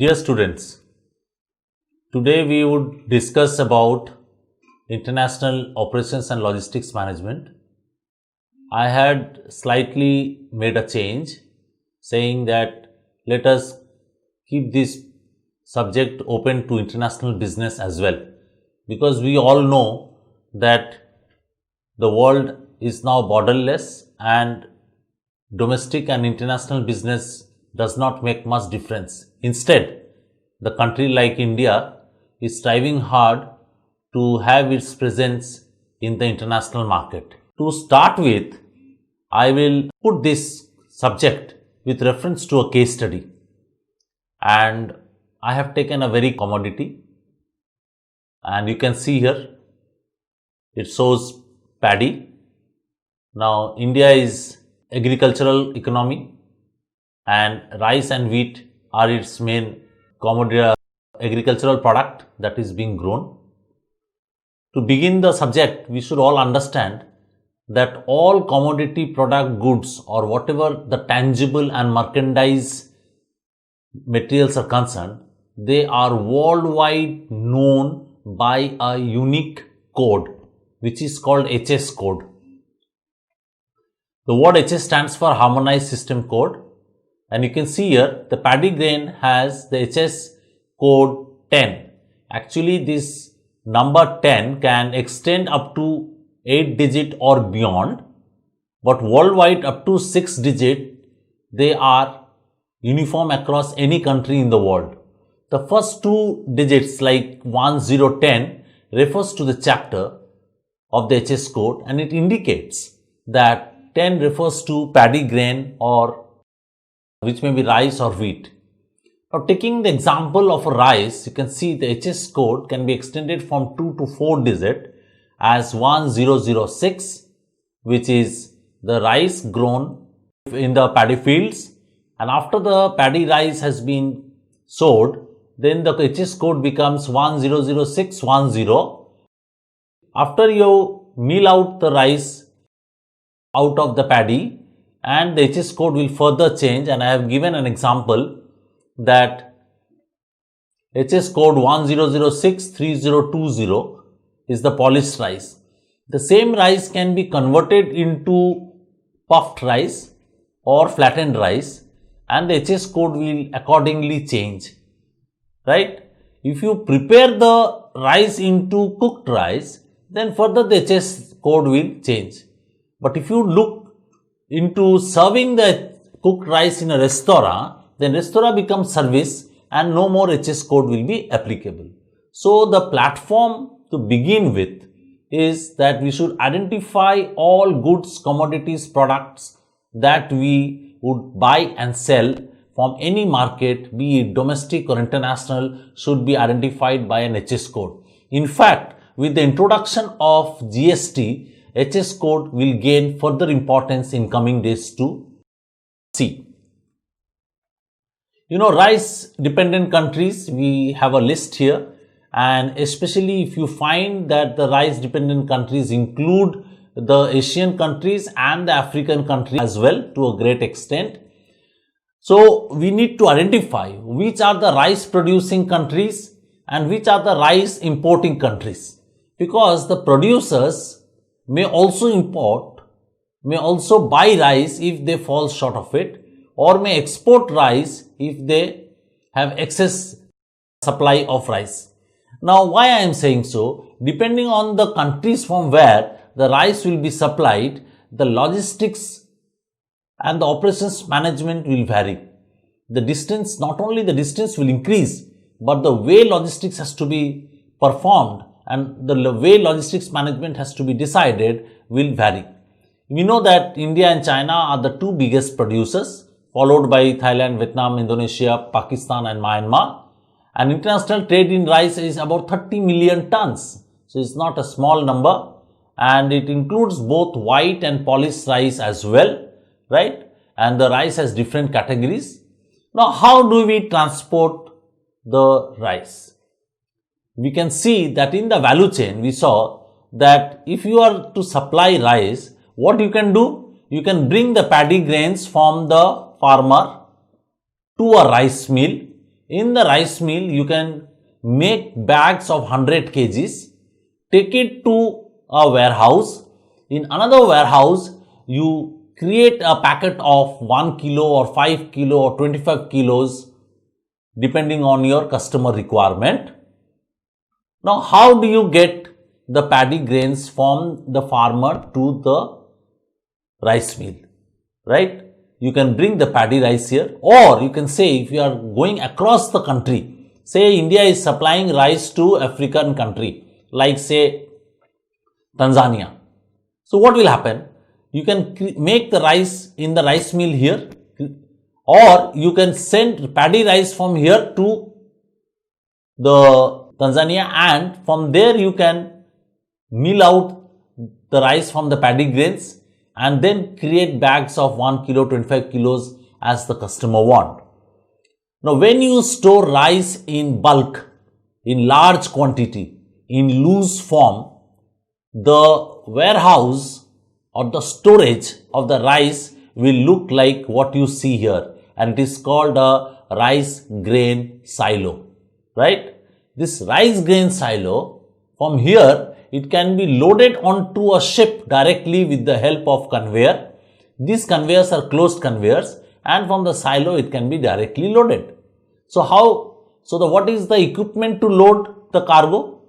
Dear students, today we would discuss about international operations and logistics management. I had slightly made a change saying that let us keep this subject open to international business as well, because we all know that the world is now borderless and domestic and international business does not make much difference. Instead, the country like India is striving hard to have its presence in the international market. To start with, I will put this subject with reference to a case study, and I have taken a very commodity, and you can see here it shows paddy. Now, India is agricultural economy and rice and wheat are its main commodity, agricultural product that is being grown. To begin the subject, we should all understand that all commodity product goods or whatever the tangible and merchandise materials are concerned, they are worldwide known by a unique code which is called HS code. The word HS stands for Harmonized System Code. And you can see here the paddy grain has the HS code 10. Actually, this number 10 can extend up to 8 digit or beyond, but worldwide up to 6 digit they are uniform across any country in the world. The first two digits like 1010 refers to the chapter of the HS code, and it indicates that 10 refers to paddy grain or which may be rice or wheat. Now, taking the example of a rice, you can see the HS code can be extended from 2 to 4 digit as 1006, which is the rice grown in the paddy fields, and after the paddy rice has been sowed, then the HS code becomes 100610. After you mill out the rice out of the paddy, and the HS code will further change, and I have given an example that HS code 10063020 is the polished rice. The same rice can be converted into puffed rice or flattened rice, and the HS code will accordingly change, right? If you prepare the rice into cooked rice, then further the HS code will change. But if you look into serving the cooked rice in a restaurant, then restaurant becomes service and no more HS code will be applicable. So, the platform to begin with is that we should identify all goods, commodities, products that we would buy and sell from any market, be it domestic or international, should be identified by an HS code. In fact, with the introduction of GST, HS code will gain further importance in coming days to see. Rice dependent countries, we have a list here, and especially if you find that the rice dependent countries include the Asian countries and the African countries as well to a great extent. So, we need to identify which are the rice producing countries and which are the rice importing countries, because the producers may also import, may also buy rice if they fall short of it, or may export rice if they have excess supply of rice. Now, why I am saying so? Depending on the countries from where the rice will be supplied, the logistics and the operations management will vary. The distance, not only the distance will increase, but the way logistics has to be performed and the way logistics management has to be decided will vary. We know that India and China are the two biggest producers, followed by Thailand, Vietnam, Indonesia, Pakistan and Myanmar. And international trade in rice is about 30 million tons. So it's not a small number, and it includes both white and polished rice as well, right? And the rice has different categories. Now, how do we transport the rice? We can see that in the value chain, we saw that if you are to supply rice, what you can do? You can bring the paddy grains from the farmer to a rice mill. In the rice mill, you can make bags of 100 kgs, take it to a warehouse. In another warehouse, you create a packet of 1 kilo or 5 kilo or 25 kilos depending on your customer requirement. Now, how do you get the paddy grains from the farmer to the rice mill, right? You can bring the paddy rice here, or you can say if you are going across the country, say India is supplying rice to African country, like say Tanzania. So what will happen? You can make the rice in the rice mill here, or you can send paddy rice from here to the Tanzania, and from there you can mill out the rice from the paddy grains and then create bags of 1 kilo, 25 kilos as the customer want. Now, when you store rice in bulk, in large quantity, in loose form, the warehouse or the storage of the rice will look like what you see here, and it is called a rice grain silo, right? This rice grain silo, from here, it can be loaded onto a ship directly with the help of conveyor. These conveyors are closed conveyors, and from the silo it can be directly loaded. So what is the equipment to load the cargo?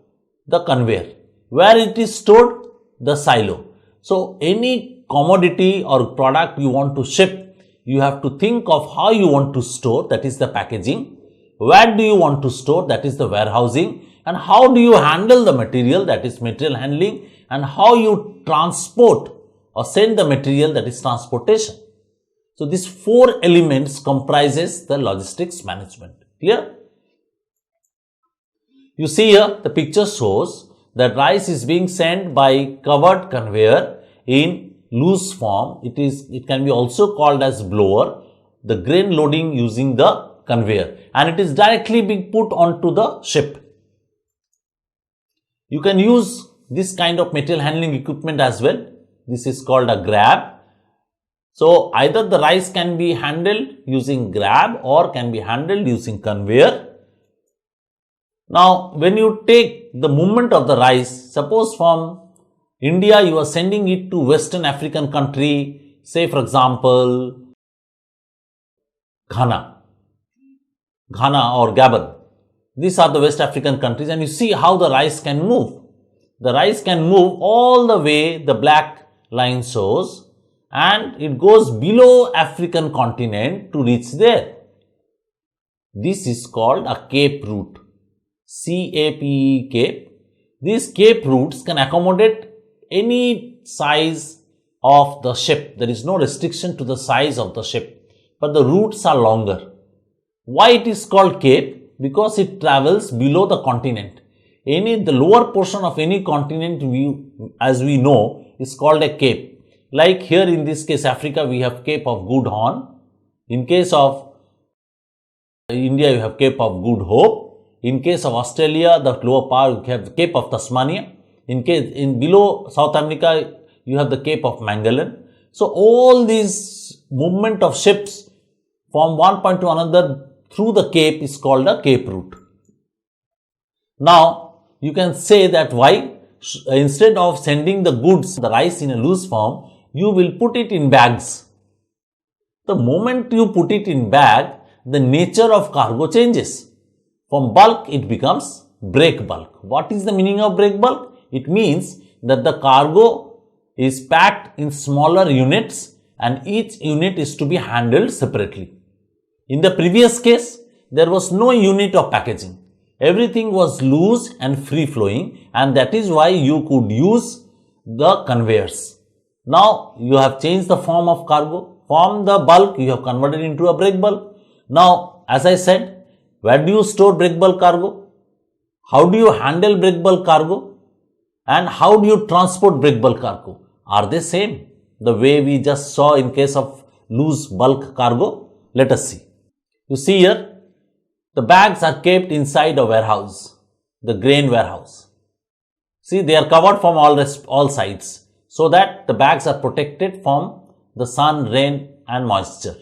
The conveyor. Where it is stored? The silo. So any commodity or product you want to ship, you have to think of how you want to store, that is the packaging. Where do you want to store, that is the warehousing, and how do you handle the material, that is material handling, and how you transport or send the material, that is transportation. So these 4 elements comprises the logistics management. Clear? You see here the picture shows that rice is being sent by covered conveyor in loose form. It can be also called as blower, the grain loading using the conveyor, and it is directly being put onto the ship. You can use this kind of material handling equipment as well. This is called a grab. So either the rice can be handled using grab or can be handled using conveyor. Now, when you take the movement of the rice, suppose from India you are sending it to Western African country, say for example Ghana or Gabon. These are the West African countries, and you see how the rice can move. The rice can move all the way, the black line shows, and it goes below African continent to reach there. This is called a cape route. C-A-P-E, cape. These cape routes can accommodate any size of the ship. There is no restriction to the size of the ship, but the routes are longer. Why it is called cape? Because it travels below the continent. The lower portion of any continent, as we know, is called a cape. Like here in this case Africa, we have Cape of Good Horn. In case of India, you have Cape of Good Hope. In case of Australia, the lower part, you have Cape of Tasmania. In below South America, you have the Cape of Magellan. So all these movement of ships from one point to another through the cape is called a cape route. Now, you can say that why instead of sending the goods, the rice in a loose form, you will put it in bags. The moment you put it in bag, the nature of cargo changes. From bulk, it becomes break bulk. What is the meaning of break bulk? It means that the cargo is packed in smaller units and each unit is to be handled separately. In the previous case, there was no unit of packaging. Everything was loose and free flowing, and that is why you could use the conveyors. Now, you have changed the form of cargo. From the bulk, you have converted into a break bulk. Now, as I said, where do you store break bulk cargo? How do you handle break bulk cargo? And how do you transport break bulk cargo? Are they same? The way we just saw in case of loose bulk cargo? Let us see. You see here, the bags are kept inside a warehouse, the grain warehouse. See, they are covered from all sides so that the bags are protected from the sun, rain and moisture.